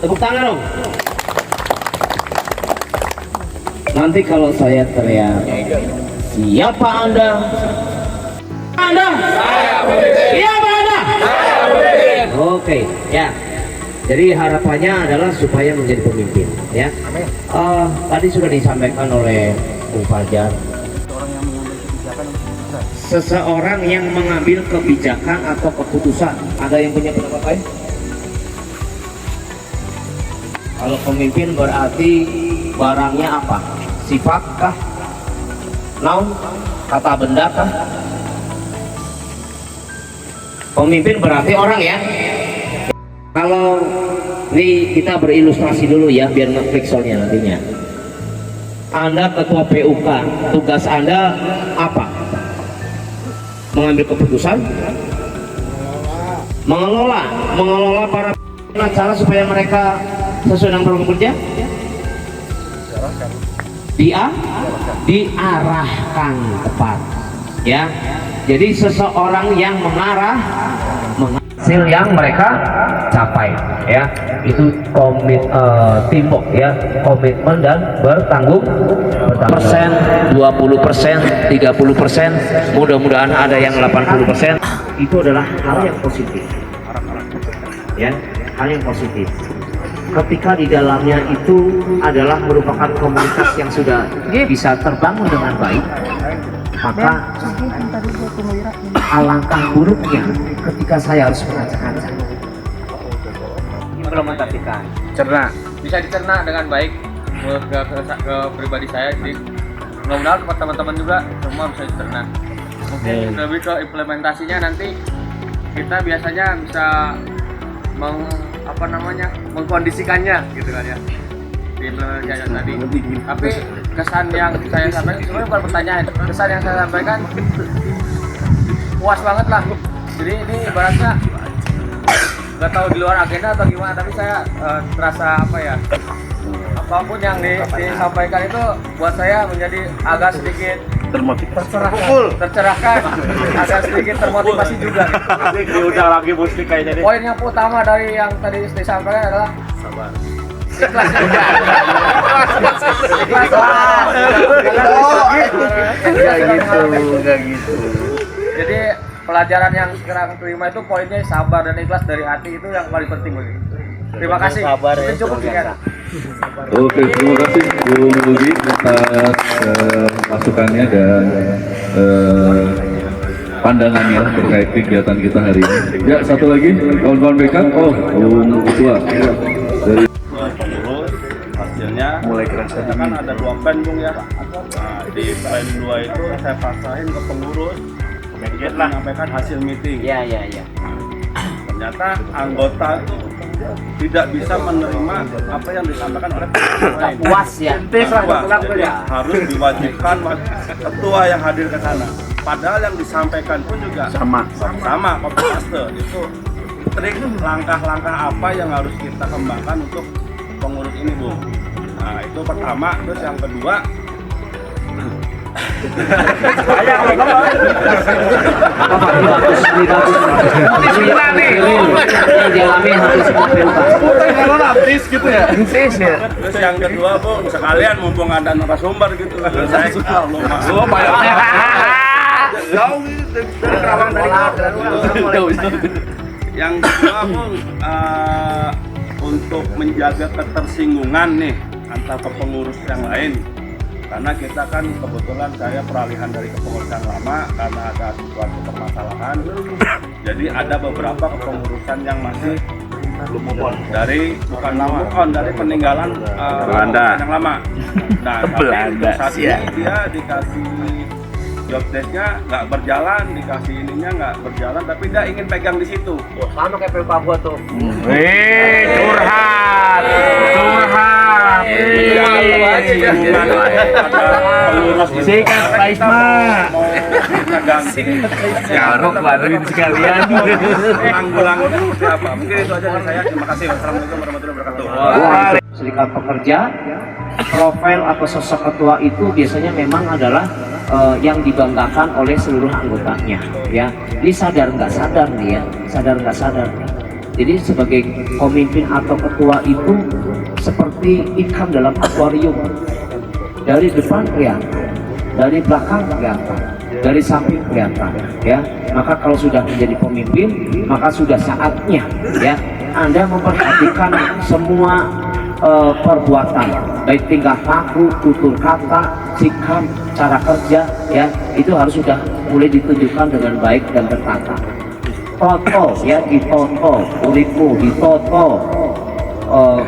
Tepuk tangan dong. Nanti kalau saya teriak, siapa Anda? Anda? Saya pemimpin. Siapa Anda? Saya pemimpin. Oke, ya. Jadi harapannya adalah supaya menjadi pemimpin, ya. Tadi sudah disampaikan oleh Bung Fajar. Seseorang yang mengambil kebijakan atau keputusan. Ada yang punya pendapat lain? Kalau pemimpin berarti barangnya apa? Sifat kah? Noun? Kata benda kah? Pemimpin berarti orang ya. Kalau ini kita berilustrasi dulu ya, biar ngeklik soalnya nantinya. Anda ketua PUK, tugas Anda apa? Mengambil keputusan, mengelola para cara supaya mereka sesuai dengan program kerja, diarahkan tepat, ya. Jadi seseorang yang mengarah hasil yang mereka capai, ya. Itu teamwork, ya, komitmen dan bertanggung persen, 20%, 30%, mudah-mudahan ada yang 80%. Itu adalah hal yang positif, ya, hal yang positif. Ketika di dalamnya itu adalah merupakan komunitas yang sudah bisa terbangun dengan baik, maka alangkah buruknya ketika saya harus mengacak-acak. Implementasikan. Cerna, bisa dicerna dengan baik ke pribadi saya. Jadi mudah-mudahan teman-teman juga semua bisa dicerna. Mungkin lebih ke implementasinya nanti kita biasanya bisa mengkondisikannya gitu kan ya, di implementasinya tadi. Tapi kesan yang saya sampaikan sebenarnya bukan pertanyaan, kesan yang saya sampaikan puas banget lah. Jadi ini ibaratnya nggak tahu di luar agenda atau gimana, tapi saya terasa apa ya, apapun yang disampaikan itu buat saya menjadi agak sedikit tercerahkan, agak sedikit termotivasi juga. Ini udah lagi musik kayaknya nih. Poin yang utama dari yang tadi disampaikan adalah sabar. Ikhlas juga. Enggak gitu. Jadi pelajaran yang sekarang terima itu poinnya sabar dan ikhlas dari hati, itu yang paling penting bagi. Terima kasih. Mungkin cukup sekian. Oke, terima kasih Bung Rudy atas masukannya dan pandangannya terkait kegiatan kita hari ini. Ya, satu lagi kawan-kawan BK. Oh, Bung Ketua dari Hasilnya mulai kerasa kan ada 2 pen Bung ya. Nah, di pen 2 itu saya paksain ke pengurus untuk menyampaikan hasil meeting. Ya. Ternyata anggota itu tidak bisa menerima apa yang disampaikan oleh pengurus lain. Puas ya. Harus diwajibkan ketua yang hadir ke sana. Padahal yang disampaikan pun juga sama copy paste. Itu trik langkah-langkah apa yang harus kita kembangkan untuk pengurus ini, Bu. Nah, itu pertama. Terus yang kedua, terus yang kedua, Bu, sekalian mumpung ada narasumber gitu kan, saya yang kedua, Bu, untuk menjaga ketersinggungan nih antar kepengurus yang lain, karena kita kan kebetulan saya peralihan dari kepengurusan lama karena ada suatu permasalahan. Jadi ada beberapa kepengurusan yang masih belum move on dari dari peninggalan Belanda yang lama. Nah, tapi saat ini dia dikasih job desk-nya nggak berjalan, dikasih ininya nggak berjalan, tapi dia ingin pegang di situ. Sama kayak PUK gua tuh. Curhat. Sikat Pak Isma. Garuk baruin sekalian. Penanggulangannya seperti apa? Mungkin itu aja dari saya. Terima kasih. Wassalamualaikum warahmatullahi wabarakatuh. Serikat pekerja, profil atau sosok ketua itu biasanya memang adalah yang dibanggakan oleh seluruh anggotanya, ya. Ini sadar nggak sadar nih ya, sadar nggak sadar nih. Jadi sebagai pemimpin atau ketua itu seperti ikan dalam akuarium. Dari depan kelihatan, dari belakang kelihatan, dari samping kelihatan, ya. Maka kalau sudah menjadi pemimpin, maka sudah saatnya, ya, Anda memperhatikan semua perbuatan, baik tingkah laku, tutur kata, sikap, cara kerja, ya, itu harus sudah mulai ditunjukkan dengan baik dan tertata. Toto, ya, ditoto, uripmu ditoto,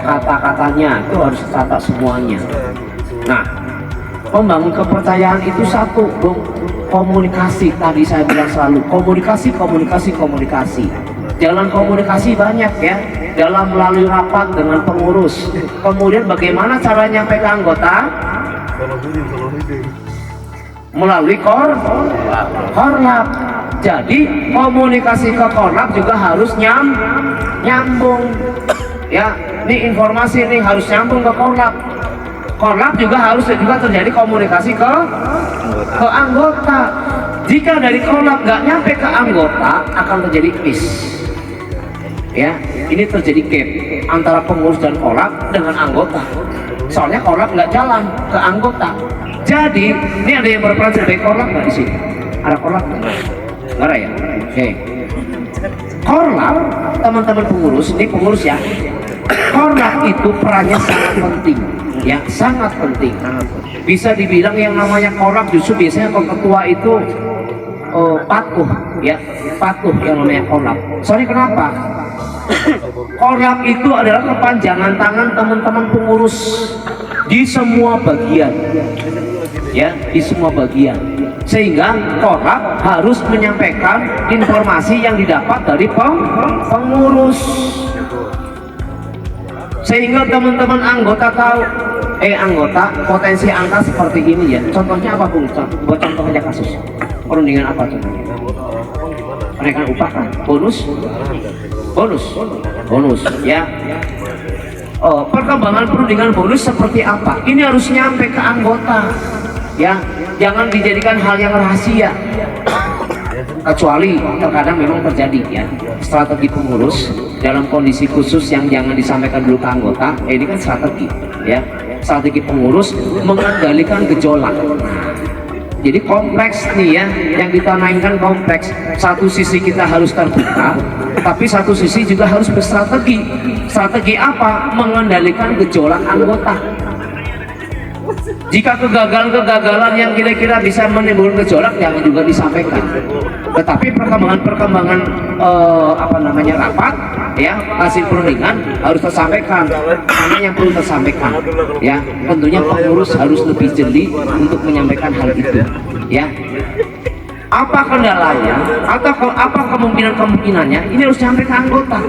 kata-katanya itu harus tertata semuanya. Nah, membangun kepercayaan itu satu, Bung. Komunikasi, tadi saya bilang selalu komunikasi. Jalan komunikasi banyak, ya, dalam melalui rapat dengan pengurus. Kemudian bagaimana cara nyampe ke anggota? Melalui korlap. Jadi komunikasi ke korlap juga harus nyambung, ya. Ini informasi ini harus nyambung ke korlap. Korlap juga harus terjadi komunikasi ke anggota. Jika dari korlap nggak nyampe ke anggota, akan terjadi miss. Ya, ini terjadi gap antara pengurus dan korlap dengan anggota. Soalnya korlap nggak jalan ke anggota. Jadi ini ada yang berperan sebagai korlap nggak di sini? Ada korlap nggak? Nggak ada, ya. Oke. Korlap, teman-teman pengurus, ini pengurus, ya. Korlap itu perannya sangat penting, ya, sangat penting. Bisa dibilang yang namanya korlap justru biasanya kalau ketua itu patuh, ya, patuh yang namanya korlap. Soalnya kenapa? Korlap itu adalah kepanjangan tangan teman-teman pengurus di semua bagian, ya, di semua bagian. Sehingga korlap harus menyampaikan informasi yang didapat dari pengurus. Sehingga teman-teman anggota tahu, anggota potensi angka seperti ini, ya. Contohnya apa, Bung? Buat contoh aja kasus. Perundingan apa contohnya? Kenaikan upah kan? Bonus, ya. Perkembangan perundingan bonus seperti apa? Ini harus nyampe ke anggota, ya. Jangan dijadikan hal yang rahasia. Kecuali terkadang memang terjadi, ya, strategi pengurus dalam kondisi khusus yang jangan disampaikan dulu ke anggota. Ini kan strategi, ya, strategi pengurus mengendalikan gejolak. Jadi kompleks nih, ya, yang kita mainkan kompleks. Satu sisi kita harus terbuka, tapi satu sisi juga harus berstrategi. Strategi apa? Mengendalikan gejolak anggota. Jika kegagalan yang kira-kira bisa menimbulkan gejolak, jangan juga disampaikan. Tetapi perkembangan rapat, ya, hasil perundingan harus tersampaikan. Mana yang perlu tersampaikan, ya. Tentunya pengurus harus lebih jeli untuk menyampaikan hal itu, ya. Apa kendalanya atau apa kemungkinannya, ini harus sampai ke anggota.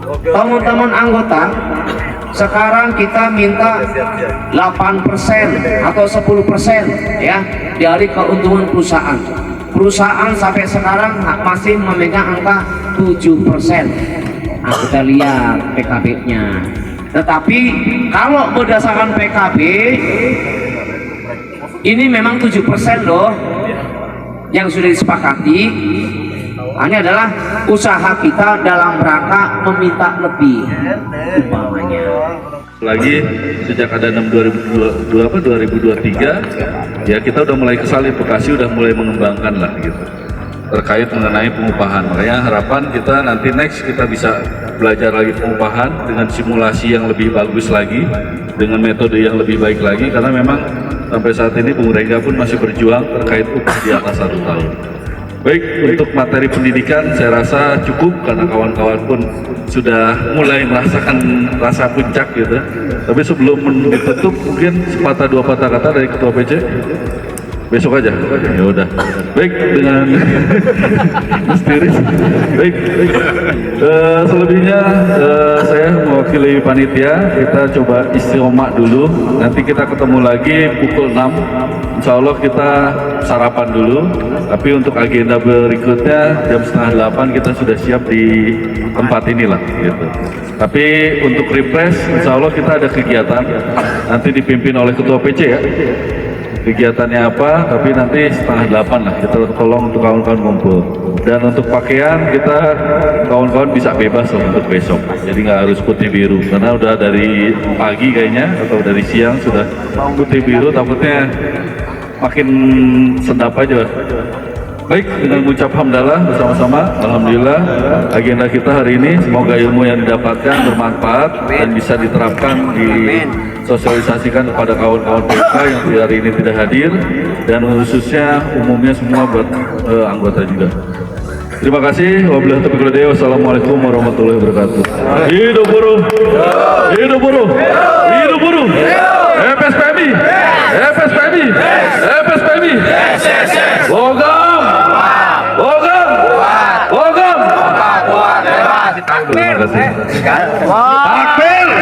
Teman-teman anggota, sekarang kita minta 8% atau 10%, ya, dari keuntungan perusahaan. Perusahaan sampai sekarang masih memegang angka 7%. Nah, kita lihat PKB-nya. Tetapi kalau berdasarkan PKB ini memang 7% loh yang sudah disepakati. Ini adalah usaha kita dalam rangka meminta lebih, umpamanya. Lagi sejak ada 2023, ya, kita udah mulai kesal, Bekasi udah mulai mengembangkan lah, gitu, terkait mengenai pengupahan. Makanya harapan kita nanti next kita bisa belajar lagi pengupahan dengan simulasi yang lebih bagus lagi, dengan metode yang lebih baik lagi, karena memang sampai saat ini Bung Rengga pun masih berjuang terkait upah di atas 1 tahun. Baik, untuk materi pendidikan saya rasa cukup karena kawan-kawan pun sudah mulai merasakan rasa puncak, gitu. Tapi sebelum ditutup mungkin sepatah dua patah kata dari Ketua PC. Besok aja. Ya udah. Baik, dengan misterius. Baik. Selebihnya saya mewakili panitia. Kita coba istiqomah dulu. Nanti kita ketemu lagi pukul 6. Insya Allah kita sarapan dulu. Tapi untuk agenda berikutnya jam 7:30 kita sudah siap di tempat inilah, gitu. Tapi untuk refresh, insya Allah kita ada kegiatan nanti dipimpin oleh Ketua PC, ya. kegiatannya apa, tapi nanti 7:30 lah kita tolong untuk kawan-kawan kumpul. Dan untuk pakaian kita kawan-kawan bisa bebas loh untuk besok, jadi nggak harus putih biru karena udah dari pagi kayaknya atau dari siang sudah putih biru, takutnya makin sedap aja. Baik, dengan mengucap hamdalah bersama-sama, alhamdulillah agenda kita hari ini semoga ilmu yang didapatkan bermanfaat dan bisa diterapkan disosialisasikan kepada kawan-kawan PK yang hari ini tidak hadir dan khususnya umumnya semua buat anggota juga. Terima kasih. Wabillahi taufiq wal hidayah. Wassalamualaikum warahmatullahi wabarakatuh. Hidup buruh, hidup buruh, hidup buruh. FSPMI, FSPMI, FSPMI. Logam, logam, logam. Terima kasih. Takbir.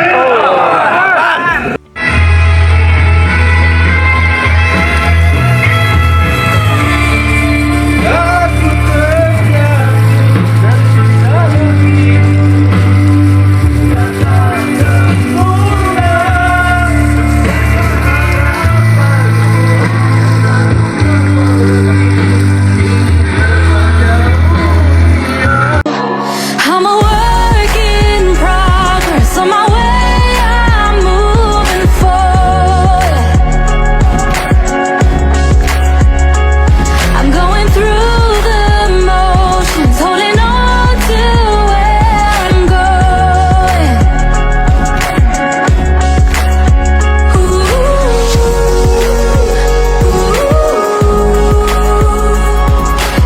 I'm a work in progress. On my way, I'm moving forward. I'm going through the motions, holding on to where I'm going.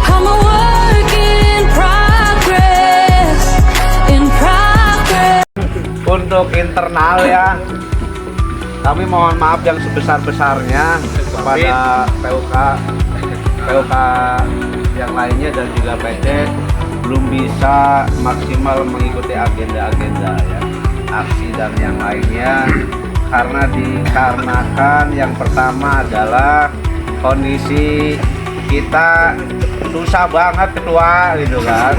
I'm a work in progress. In progress. Untuk internal ya, kami mohon maaf yang sebesar-besarnya kepada PUK yang lainnya dan juga PT belum bisa maksimal mengikuti agenda-agenda ya, aksi dan yang lainnya karena dikarenakan yang pertama adalah kondisi kita susah banget ketua gitu kan.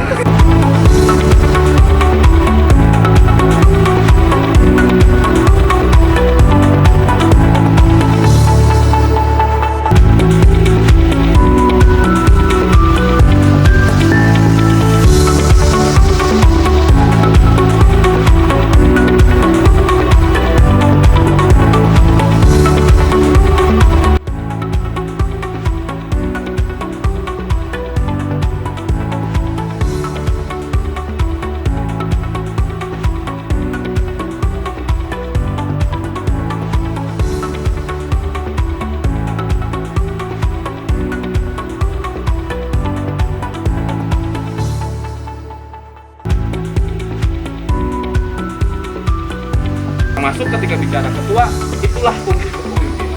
Termasuk ketika bicara ketua, itulah fungsi kepemimpinan.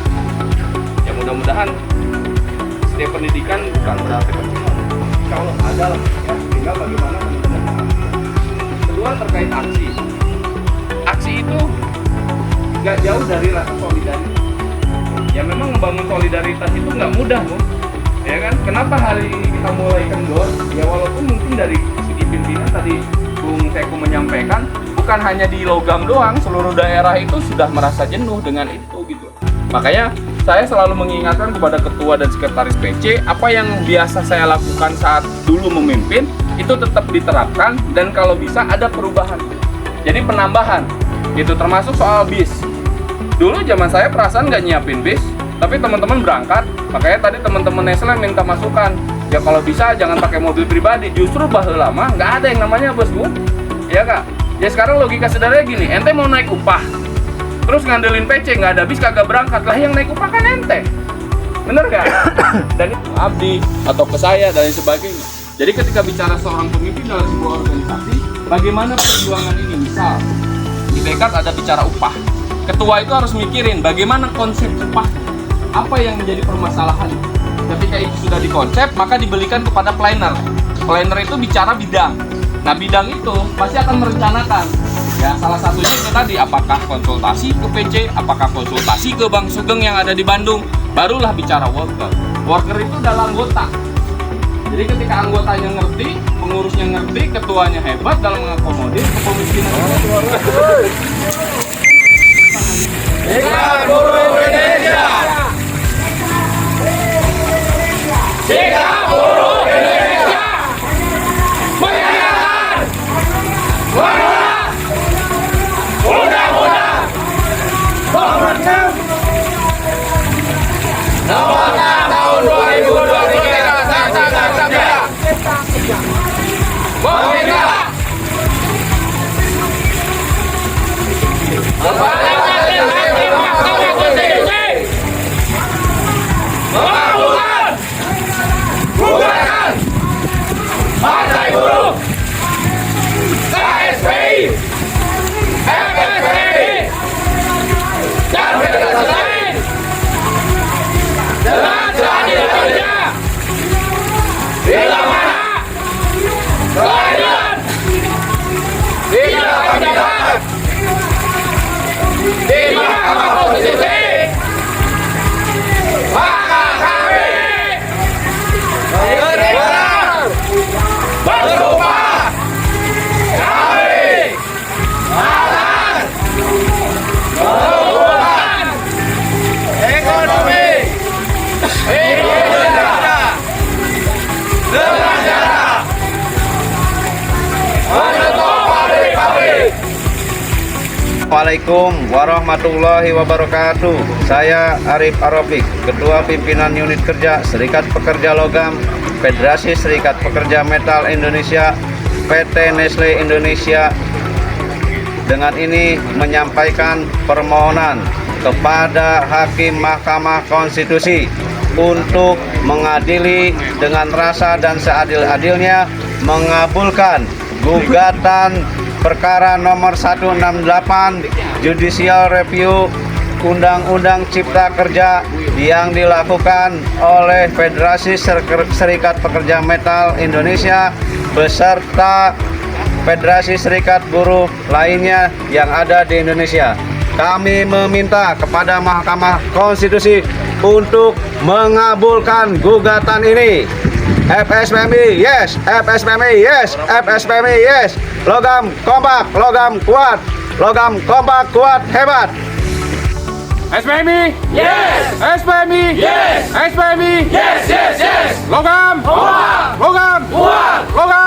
Ya mudah-mudahan setiap pendidikan bukan berarti kecil. Kalau ada lah, ya tinggal bagaimana teman-teman mengambil. Kedua terkait aksi. Aksi itu nggak jauh dari rasa solidaritas. Ya memang membangun solidaritas itu nggak mudah, Bu. Ya kan? Kenapa hari ini kita mulai kendor? Ya walaupun mungkin dari segi pimpinan tadi Bung Teku menyampaikan bukan hanya di Logam doang, seluruh daerah itu sudah merasa jenuh dengan itu gitu. Makanya saya selalu mengingatkan kepada ketua dan sekretaris PC apa yang biasa saya lakukan saat dulu memimpin itu tetap diterapkan dan kalau bisa ada perubahan. Jadi penambahan gitu, termasuk soal bis. Dulu zaman saya perasaan nggak nyiapin bis, tapi teman-teman berangkat. Makanya tadi teman-teman Nestle minta masukan. Ya kalau bisa jangan pakai mobil pribadi. Justru baheula lama nggak ada yang namanya bus, Bu. Ya Kak. Ya sekarang logika sederhana gini, ente mau naik upah, terus ngandelin PC, nggak ada bis kagak berangkat, lah yang naik upah kan ente, bener gak? Dan itu abdi atau ke saya dan lain sebagainya. Jadi ketika bicara seorang pemimpin dalam sebuah organisasi, bagaimana perjuangan ini? Misal di Bekat ada bicara upah, ketua itu harus mikirin bagaimana konsep upah, apa yang menjadi permasalahan. Ketika itu sudah dikonsep, maka dibelikan kepada planner. Planner itu bicara bidang. Nah bidang itu pasti akan merencanakan ya, salah satunya itu tadi apakah konsultasi ke PC, apakah konsultasi ke Bang Sugeng yang ada di Bandung, barulah bicara worker. Worker itu adalah anggota. Jadi ketika anggotanya ngerti, pengurusnya ngerti, ketuanya hebat dalam mengakomodir kepemimpinan. Buruh Indonesia. Assalamualaikum warahmatullahi wabarakatuh. Saya Arif Arofik, Ketua Pimpinan Unit Kerja Serikat Pekerja Logam Federasi Serikat Pekerja Metal Indonesia PT Nestle Indonesia. Dengan ini menyampaikan permohonan kepada Hakim Mahkamah Konstitusi untuk mengadili dengan rasa dan seadil-adilnya mengabulkan gugatan perkara nomor 168 Judicial Review Undang-Undang Cipta Kerja yang dilakukan oleh Federasi Serikat Pekerja Metal Indonesia beserta Federasi Serikat Buruh lainnya yang ada di Indonesia. Kami meminta kepada Mahkamah Konstitusi untuk mengabulkan gugatan ini. FSPMI yes, FSPMI yes, FSPMI yes. Logam kompak, logam kuat, logam kompak kuat hebat. SPMI yes, SPMI yes, SPMI yes, yes, yes. Logam kuat, logam kuat, logam